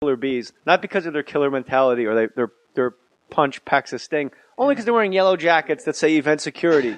killer bees, not because of their killer mentality or their punch packs a sting, only because they're wearing yellow jackets that say event security.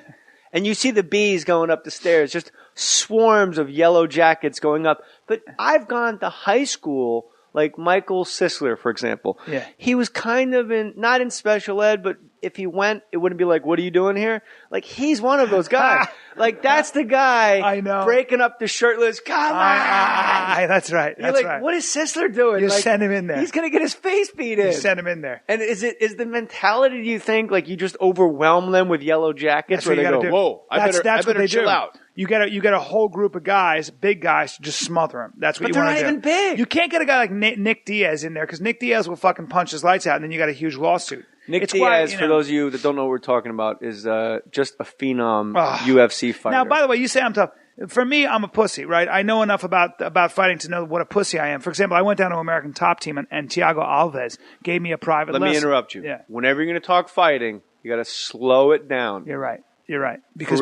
And you see the bees going up the stairs, just swarms of yellow jackets going up. But I've gone to high school, like Michael Sisler, for example. Yeah. He was kind of not in special ed, but if he went, it wouldn't be like, what are you doing here? Like, he's one of those guys. Like, that's the guy I know. breaking up the shirtless, come on! That's right. You're like, what is Sisler doing? You like, send him in there. He's going to get his face beat in. You send him in there. And is the mentality, do you think, like you just overwhelm them with yellow jackets? That's what you gotta do. Whoa, I better chill out. You get a whole group of guys, big guys, to just smother him. That's what you want to do. But they're not even big. You can't get a guy like Nick Diaz in there because Nick Diaz will fucking punch his lights out, and then you got a huge lawsuit. Nick Diaz, for those of you that don't know what we're talking about, is just a phenom UFC fighter. Now, by the way, you say I'm tough. For me, I'm a pussy, right? I know enough about fighting to know what a pussy I am. For example, I went down to American Top Team, and Thiago Alves gave me a private lesson. Let me interrupt you. Yeah. Whenever you're going to talk fighting, you got to slow it down. You're right. Because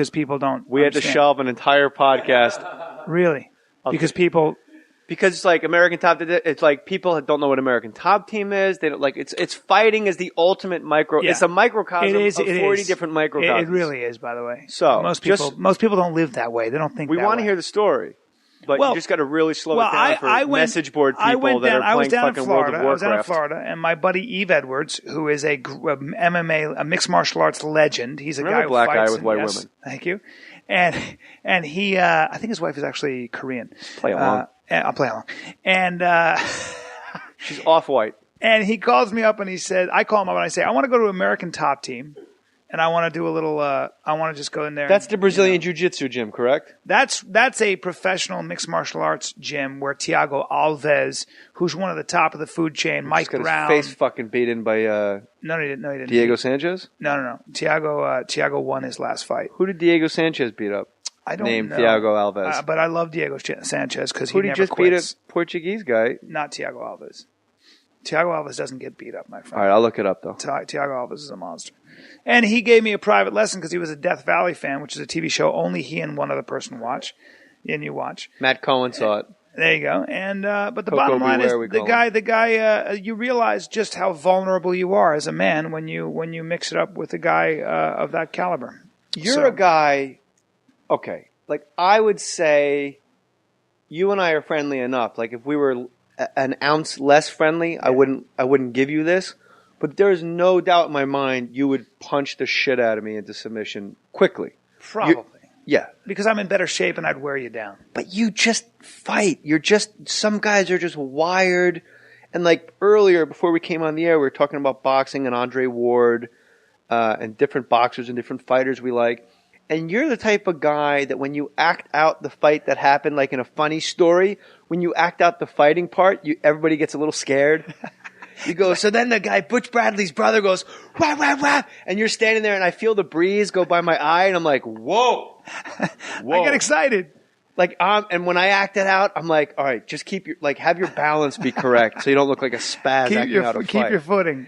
people don't. We had to shelve an entire podcast. Really? Because it's like American Top. It's like people don't know what American Top Team is. They don't like it's fighting is the ultimate micro. Yeah. It's a microcosm of 40 different microcosms. It really is, by the way. So most people don't live that way. They don't think. We want to hear the story, but you just got to really slow it down for message board people that are playing fucking World of Warcraft. I was down in Florida, and my buddy Eve Edwards, who is a MMA, a mixed martial arts legend. He's a guy who black fights guy with white women. Thank you. And he, I think his wife is actually Korean. Play along. I'll play along. And she's off-white. And he calls me up and he said, I call him up and I say, I want to go to American Top Team. And I want to do a little, I want to just go in there. That's the Brazilian Jiu-Jitsu gym, correct? That's a professional mixed martial arts gym where Thiago Alves, who's one of the top of the food chain, Mike Brown. His face fucking beat in by No, he didn't. Diego Sanchez? No. Thiago won his last fight. Who did Diego Sanchez beat up? I don't know. Named Thiago Alves. But I love Diego Sanchez because he never just quits. beat a Portuguese guy? Not Thiago Alves. Thiago Alves doesn't get beat up, my friend. All right, I'll look it up, though. Thiago Alves is a monster. And he gave me a private lesson because he was a Death Valley fan, which is a TV show only he and one other person watch. And you watch. Matt Cohen saw it. There you go. And but the bottom line is the guy. You realize just how vulnerable you are as a man when you mix it up with a guy of that caliber. You're a guy. Okay. Like, I would say you and I are friendly enough. Like, if we were an ounce less friendly, I wouldn't give you this. But there's no doubt in my mind you would punch the shit out of me into submission quickly. Probably. Yeah. Because I'm in better shape and I'd wear you down. But you just fight. Some guys are just wired. And like earlier, before we came on the air, we were talking about boxing and Andre Ward and different boxers and different fighters we like. And you're the type of guy that when you act out the fight that happened, like in a funny story, when you act out the fighting part, everybody gets a little scared. You go, so then the guy, Butch Bradley's brother goes, wah, wah, wah. And you're standing there and I feel the breeze go by my eye and I'm like, whoa. I get excited. Like, and when I act it out, I'm like, all right, just have your balance be correct so you don't look like a spaz acting out a fight. Keep your footing.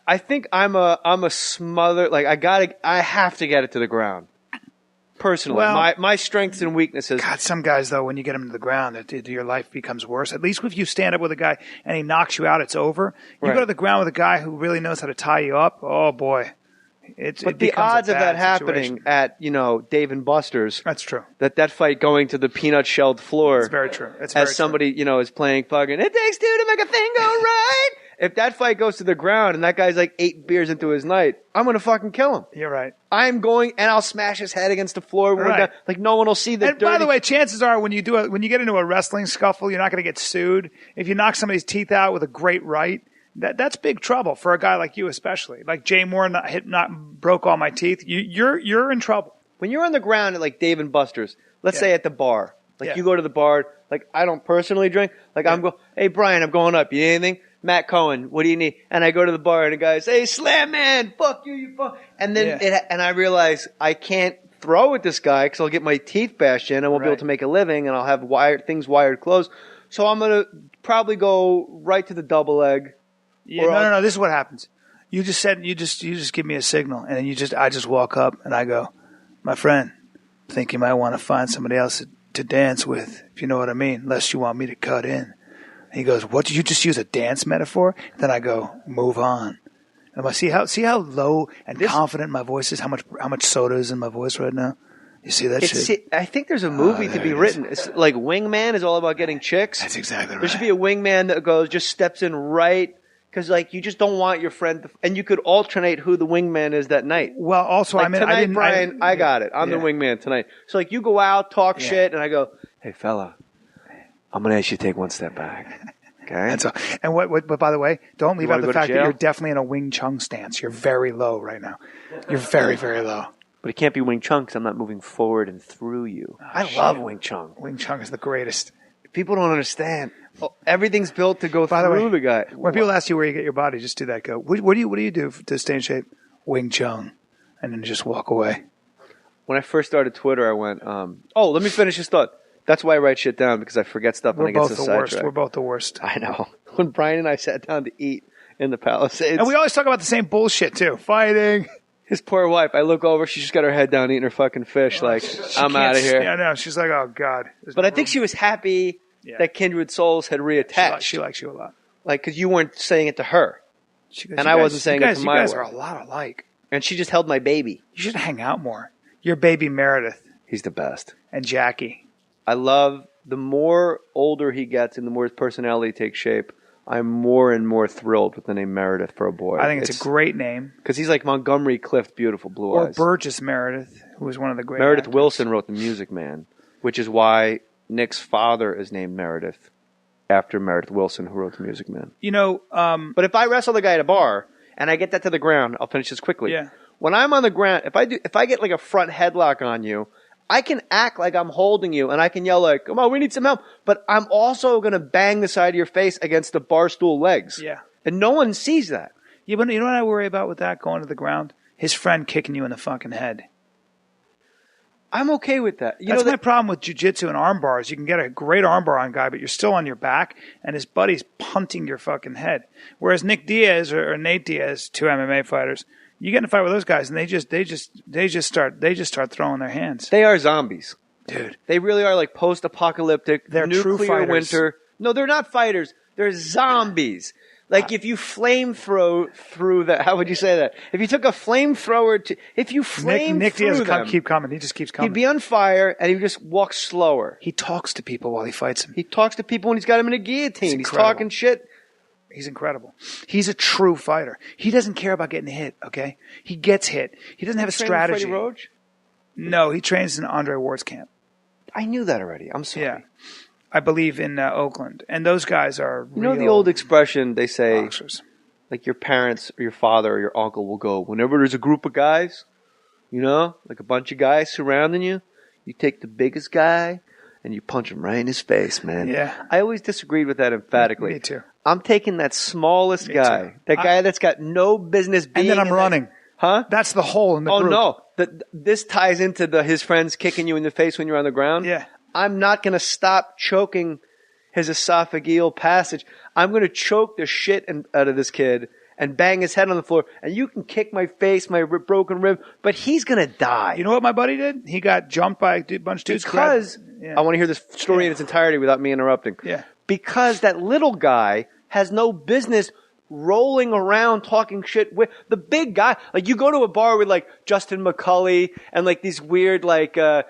I think I'm a smother. Like I have to get it to the ground. Personally, well, my strengths and weaknesses. God, some guys though, when you get them to the ground, your life becomes worse. At least if you stand up with a guy and he knocks you out, it's over. You go to the ground with a guy who really knows how to tie you up. Oh boy, but the odds of that happening at Dave and Buster's. That's true. That fight going to the peanut shelled floor. It's very true. As somebody is playing fucking. It takes two to make a thing go right. If that fight goes to the ground and that guy's like 8 beers into his night, I'm going to fucking kill him. You're right. I'm going and I'll smash his head against the floor. Right. Like no one will see the dirty. By the way, chances are when you get into a wrestling scuffle, you're not going to get sued. If you knock somebody's teeth out with a great right, that's big trouble for a guy like you especially. Like Jay Mohr broke all my teeth. You're in trouble. When you're on the ground at like Dave and Buster's, let's say at the bar, you go to the bar, like I don't personally drink. Like I'm going, hey Brian, I'm going up. You need anything? Matt Cohen, what do you need? And I go to the bar and the guy says, hey, Slam Man, fuck you, you fuck. And then and I realize I can't throw at this guy because I'll get my teeth bashed in. I won't be able to make a living and I'll have things wired closed. So I'm going to probably go right to the double leg. Yeah, no. This is what happens. You just give me a signal and I just walk up and I go, my friend, I think you might want to find somebody else to to dance with, if you know what I mean, unless you want me to cut in. He goes, what, did you just use a dance metaphor? Then I go, move on. And I see how low and confident my voice is, how much soda is in my voice right now? You see that shit? I think there's a movie to be written. It's like Wingman is all about getting chicks. That's exactly right. There should be a wingman that just steps in right, because like you just don't want your friend to, and you could alternate who the wingman is that night. Well, also, like I mean, tonight, Brian, I got it. I'm the wingman tonight. So like you go out, talk shit, and I go, hey fella, I'm gonna ask you to take one step back. Okay. And but by the way, don't leave out the fact that you're definitely in a Wing Chun stance. You're very low right now. You're very, very low. But it can't be Wing Chun because I'm not moving forward and through you. I love Wing Chun. Wing Chun is the greatest. People don't understand. Everything's built to go through the guy. When people ask you where you get your body, just do that. Go, what do you do to stay in shape? Wing Chun. And then just walk away. When I first started Twitter, I went, let me finish this thought. That's why I write shit down, because I forget stuff when I get to the sidetrack. We're both the worst. I know. When Brian and I sat down to eat in the Palisades. And we always talk about the same bullshit, too. Fighting. His poor wife. I look over. She's just got her head down eating her fucking fish. I'm out of here. Yeah, no. She's like, oh, God. But I think she was happy that Kindred Souls had reattached. She likes you a lot. Like, because you weren't saying it to her. And I wasn't saying it to my wife. You guys are a lot alike. And she just held my baby. You should hang out more. Your baby Meredith. He's the best. And Jackie. I love, the more older he gets and the more his personality takes shape, I'm more and more thrilled with the name Meredith for a boy. I think it's a great name. Because he's like Montgomery Clift, beautiful blue eyes. Or Burgess Meredith, who was one of the great Meredith actors. Wilson wrote The Music Man, which is why Nick's father is named Meredith, after Meredith Wilson, who wrote The Music Man. You know, but if I wrestle the guy at a bar and I get that to the ground, I'll finish this quickly. Yeah. When I'm on the ground, if I get like a front headlock on you, I can act like I'm holding you, and I can yell like, come on, we need some help. But I'm also going to bang the side of your face against the bar stool legs. Yeah. And no one sees that. Yeah, but you know what I worry about with that, going to the ground? His friend kicking you in the fucking head. I'm okay with that. That's my problem with jiu-jitsu and arm bars. You can get a great arm bar on a guy, but you're still on your back, and his buddy's punting your fucking head. Whereas Nick Diaz or Nate Diaz, two MMA fighters, you get in a fight with those guys, and they just start throwing their hands. They are zombies, dude. They really are like post-apocalyptic. They're nuclear true fighters. Winter. No, they're not fighters. They're zombies. Like if you flamethrow through that, how would you say that? If you took a flamethrower if you flame Nick through Diaz them, keep coming. He just keeps coming. He'd be on fire, and he'd just walk slower. He talks to people while he fights them. He talks to people when he's got him in a guillotine. He's talking shit. He's incredible. He's a true fighter. He doesn't care about getting hit, okay? He gets hit. He doesn't have a strategy. Freddie Roach? No, he trains in Andre Ward's camp. I knew that already. I'm sorry. Yeah. I believe in Oakland. And those guys are real. You know the old expression they say, boxers. Like your parents or your father or your uncle will go, whenever there's a group of guys, like a bunch of guys surrounding you, you take the biggest guy and you punch him right in his face, man. Yeah. I always disagreed with that emphatically. Me too. I'm taking that smallest guy, that guy that's got no business being. And then I'm running. Huh? That's the hole in the group. Oh, no. This ties into his friends kicking you in the face when you're on the ground. Yeah. I'm not going to stop choking his esophageal passage. I'm going to choke the shit out of this kid and bang his head on the floor. And you can kick my face, my broken rib, but he's going to die. You know what my buddy did? He got jumped by a bunch of dudes. Because, I want to hear this story in its entirety without me interrupting. Yeah. Because that little guy has no business rolling around talking shit with the big guy. Like you go to a bar with like Justin McCulley and like these weird 500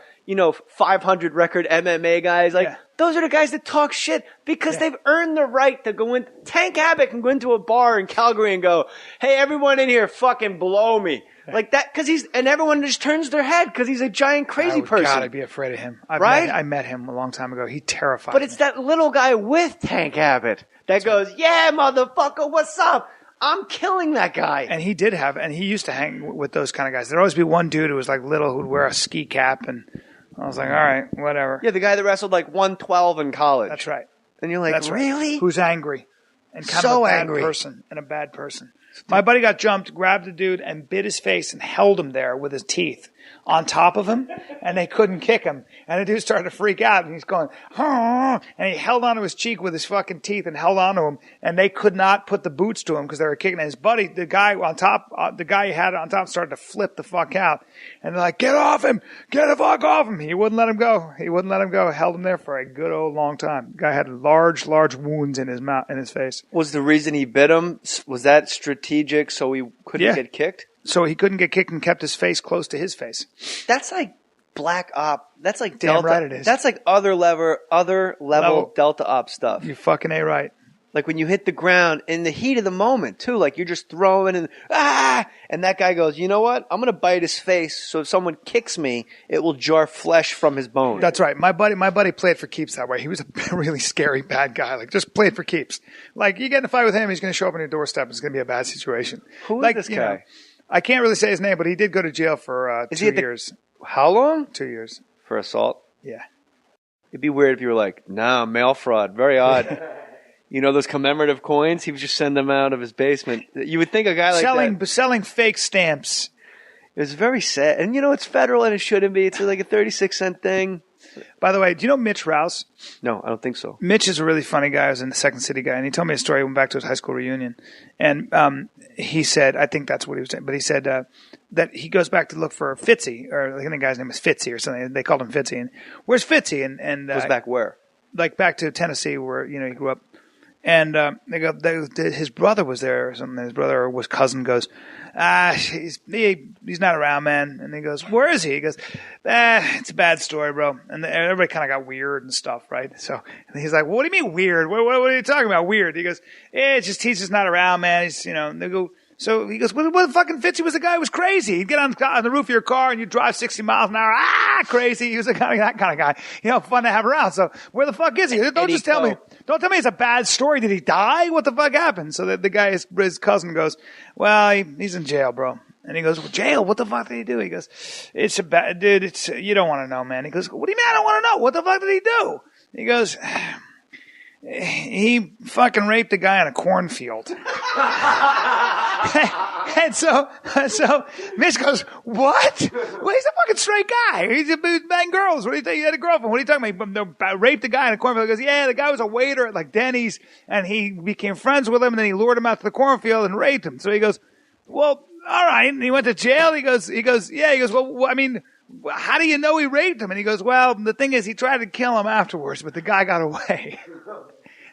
record MMA guys. Like those are the guys that talk shit because they've earned the right to go in. Tank Abbott can go into a bar in Calgary and go, hey, everyone in here fucking blow me. Like that, and everyone just turns their head because he's a giant crazy person. God, I'd be afraid of him. I met him a long time ago. He terrified me. But it's that little guy with Tank Abbott that goes, yeah, motherfucker, what's up? I'm killing that guy. And he used to hang with those kind of guys. There'd always be one dude who was like little who'd wear a ski cap, and I was like, all right, whatever. Yeah, the guy that wrestled like 112 in college. That's right. And you're like, That's really? Right. Who's angry. And kind so of a bad angry. person. And a bad person. My buddy got jumped, grabbed the dude, and bit his face and held him there with his teeth. on top of him, and they couldn't kick him. And the dude started to freak out, and he's going, and he held onto his cheek with his fucking teeth and held onto him, and they could not put the boots to him because they were kicking. And his buddy, the guy on top, the guy he had on top started to flip the fuck out. And they're like, get off him! Get the fuck off him! He wouldn't let him go. Held him there for a good old long time. The guy had large wounds in his mouth, in his face. Was the reason he bit him, was that strategic so he couldn't get kicked? So he couldn't get kicked and kept his face close to his face. That's like black op. That's like Damn Delta. right it is. That's like other level Delta op stuff. You fucking A right. Like when you hit the ground in the heat of the moment too, like you're just throwing and and that guy goes, you know what? I'm gonna bite his face so if someone kicks me, it will jar flesh from his bone. That's right. My buddy played for keeps that way. He was a really scary bad guy. Like just played for keeps. Like you get in a fight with him, he's gonna show up on your doorstep. It's gonna be a bad situation. Who is this guy? Know, I can't really say his name, but he did go to jail for 2 years. How long? 2 years. For assault? Yeah. It'd be weird if you were like, nah, mail fraud. Very odd. You know those commemorative coins? He would just send them out of his basement. You would think a guy like selling fake stamps. It was very sad. And it's federal and it shouldn't be. It's like a 36-cent thing. By the way, do you know Mitch Rouse? No, I don't think so. Mitch is a really funny guy. He was in the Second City guy. And he told me a story. He went back to his high school reunion. And he said, I think that's what he was saying, but he said that he goes back to look for Fitzy, or I think the guy's name is Fitzy or something. They called him Fitzy. And where's Fitzy? And goes back where? Like back to Tennessee where, he grew up. And his brother was there or something. His brother or his cousin goes, he's not around, man. And he goes, where is he? He goes, it's a bad story, bro. And everybody kind of got weird and stuff, right? So and he's like, well, what do you mean weird? What are you talking about, weird? He goes, he's just not around, man. He's, and they go, so he goes, what the fucking Fitzy was the guy who was crazy. He'd get on the roof of your car and you'd drive 60 miles an hour. Crazy. He was that kind of guy. Fun to have around. So where the fuck is he? Don't tell me it's a bad story. Did he die? What the fuck happened? So the guy, his cousin goes, well, he's in jail, bro. And he goes, well, jail? What the fuck did he do? He goes, it's a bad, dude, you don't want to know, man. He goes, what do you mean I don't want to know? What the fuck did he do? He goes, he fucking raped a guy in a cornfield. And so Mitch goes, what? Well, he's a fucking straight guy. He's banging girls. What do you think? He had a girlfriend. What are you talking about? Raped a guy in a cornfield. He goes, yeah, the guy was a waiter at like Denny's and he became friends with him and then he lured him out to the cornfield and raped him. So he goes, well, all right. And he went to jail. He goes, yeah. He goes, well, I mean, how do you know he raped him? And he goes, well, the thing is he tried to kill him afterwards, but the guy got away.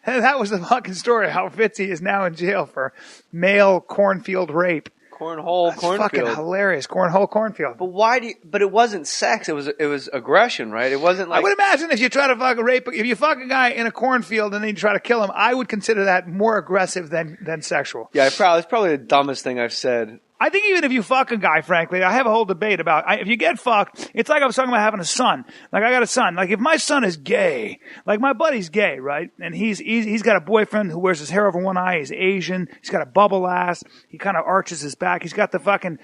And that was the fucking story, how Fitzy is now in jail for male cornfield rape. Cornfield. Fucking hilarious. Cornfield. But it wasn't sex. It was aggression, right? It wasn't like. I would imagine if you try to fuck if you fuck a guy in a cornfield and then you try to kill him, I would consider that more aggressive than sexual. Yeah, it's probably the dumbest thing I've said. I think even if you fuck a guy, frankly, I have a whole debate about, if you get fucked, it's like I was talking about having a son. Like I got a son. Like if my son is gay, like my buddy's gay, right? And he's got a boyfriend who wears his hair over one eye. He's Asian. He's got a bubble ass. He kind of arches his back. He's got the fucking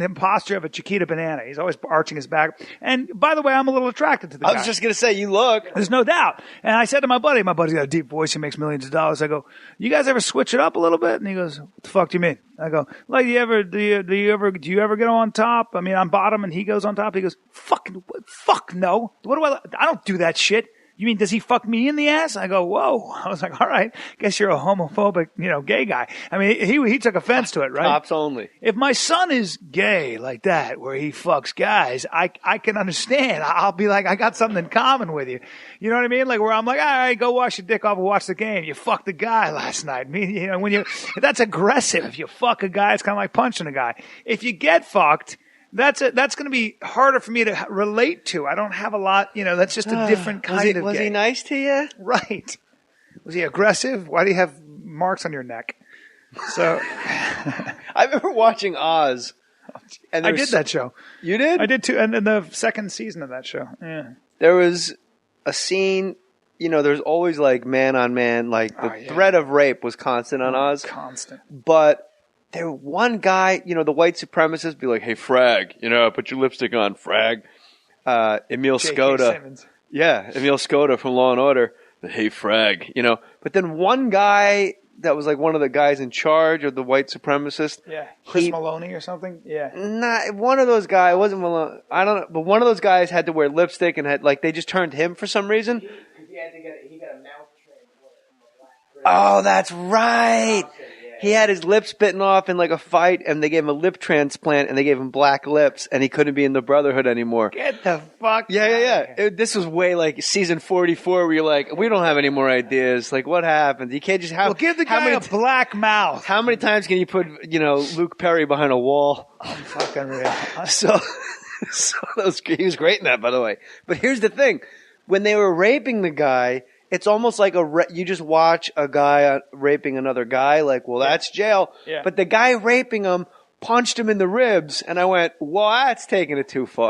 imposture of a Chiquita banana. He's always arching his back. And by the way, I'm a little attracted to the guy. I was just going to say, you look. There's no doubt. And I said to my buddy's got a deep voice. He makes millions of dollars. I go, you guys ever switch it up a little bit? And he goes, what the fuck do you mean? I go, like, do you ever get him on top? I mean, on bottom and he goes on top. He goes, fuck no. I don't do that shit. You mean, does he fuck me in the ass? I go, whoa. I was like, all right, guess you're a homophobic, gay guy. I mean, he took offense to it, right? Tops only. If my son is gay like that, where he fucks guys, I can understand. I'll be like, I got something in common with you. You know what I mean? Like where I'm like, all right, go wash your dick off and watch the game. You fucked a guy last night. I mean, that's aggressive. If you fuck a guy, it's kind of like punching a guy. If you get fucked, that's going to be harder for me to relate to. I don't have a lot, that's just a different kind of gay. Was he nice to you? Right. Was he aggressive? Why do you have marks on your neck? So I remember watching Oz. And I did that show. You did? I did too. And in the second season of that show. Yeah. There was a scene, there's always like man on man, like the threat of rape was constant on Oz. Constant. But there one guy, the white supremacist be like, hey, frag, put your lipstick on, frag. Emil Skoda. Simmons. Yeah, Emil Skoda from Law and Order. Hey, frag, But then one guy that was like one of the guys in charge of the white supremacist. Yeah, Chris Maloney or something. Yeah, one of those guys. It wasn't Maloney. I don't know, but one of those guys had to wear lipstick and had like they just turned him for some reason. He got a mouth transplant. Oh, that's right. He had his lips bitten off in like a fight, and they gave him a lip transplant, and they gave him black lips, and he couldn't be in the Brotherhood anymore. Get the fuck. Yeah. This was way like season 44, where you're like, we don't have any more ideas. Like, what happened? You can't just have. Well, give the guy a black mouth. How many times can you put Luke Perry behind a wall? I'm fucking real. So he was great in that, by the way. But here's the thing: when they were raping the guy. It's almost like you just watch a guy raping another guy, like, well, that's jail. Yeah. But the guy raping him punched him in the ribs, and I went, well, that's taking it too far.